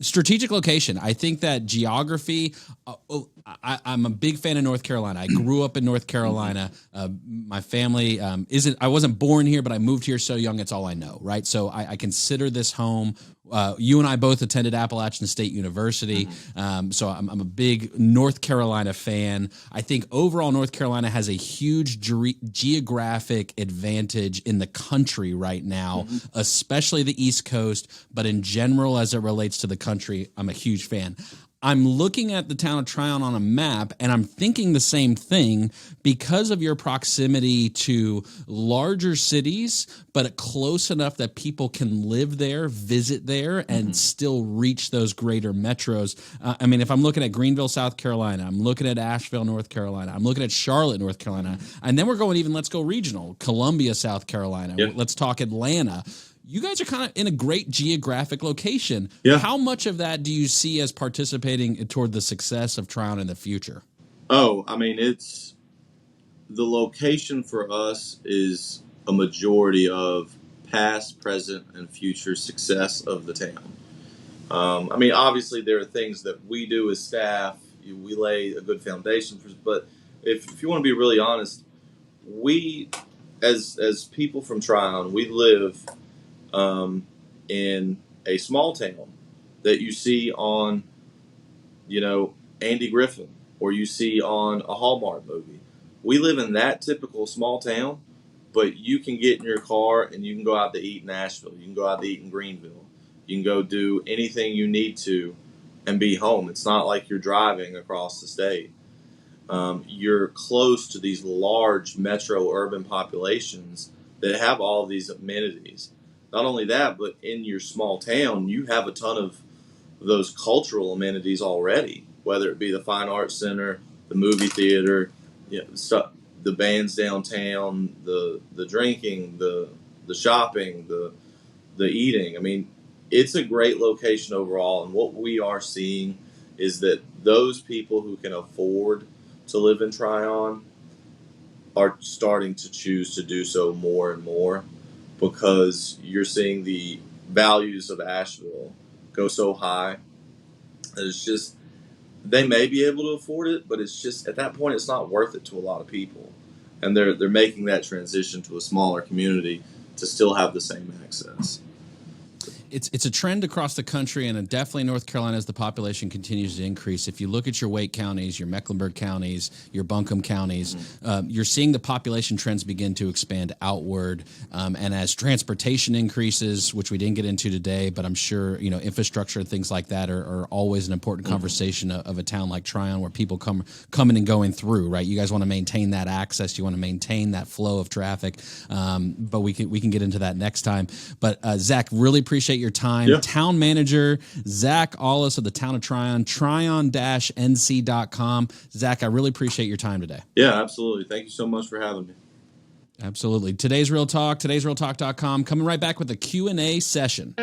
Strategic location. I think that geography. I'm a big fan of North Carolina. I grew up in North Carolina. My family isn't. I wasn't born here, but I moved here so young. It's all I know, right? So I consider this home. You and I both attended Appalachian State University, so I'm a big North Carolina fan. I think overall North Carolina has a huge geographic advantage in the country right now, especially the East Coast, but in general as it relates to the country, I'm a huge fan. I'm looking at the town of Tryon on a map, and I'm thinking the same thing because of your proximity to larger cities, but close enough that people can live there, visit there, and still reach those greater metros. I mean, if I'm looking at Greenville, South Carolina, I'm looking at Asheville, North Carolina, I'm looking at Charlotte, North Carolina, and then we're going even, let's go regional, Columbia, South Carolina. Yep. Let's talk Atlanta. You guys are kind of in a great geographic location. Yeah. How much of that do you see as participating toward the success of Tryon in the future? Oh, I mean, it's the location for us is a majority of past, present, and future success of the town. I mean, obviously there are things that we do as staff. We lay a good foundation for, but if you want to be really honest, we, as people from Tryon, we live in a small town that you see on, Andy Griffin, or you see on a Hallmark movie. We live in that typical small town, but you can get in your car and you can go out to eat in Asheville. You can go out to eat in Greenville. You can go do anything you need to and be home. It's not like you're driving across the state. You're close to these large metro urban populations that have all of these amenities. Not only that, but in your small town, you have a ton of those cultural amenities already, whether it be the Fine Arts Center, the movie theater, the bands downtown, the drinking, the shopping, the eating. I mean, it's a great location overall, and what we are seeing is that those people who can afford to live in Tryon are starting to choose to do so more and more, because you're seeing the values of Asheville go so high that it's just, they may be able to afford it, but it's just, at that point, it's not worth it to a lot of people. And they're making that transition to a smaller community to still have the same access. It's a trend across the country, and definitely North Carolina as the population continues to increase. If you look at your Wake counties, your Mecklenburg counties, your Buncombe counties, you're seeing the population trends begin to expand outward. And as transportation increases, which we didn't get into today, but I'm sure infrastructure and things like that are always an important conversation of a town like Tryon, where people coming and going through. Right, you guys want to maintain that access, you want to maintain that flow of traffic. But we can get into that next time. But Zach, really appreciate your time. Yeah. Town manager Zach Ollis of the town of Tryon, tryon-nc.com. Zach, I really appreciate your time today. Yeah, absolutely. Thank you so much for having me. Absolutely. Today's Real Talk, today'srealtalk.com, coming right back with a Q&A session.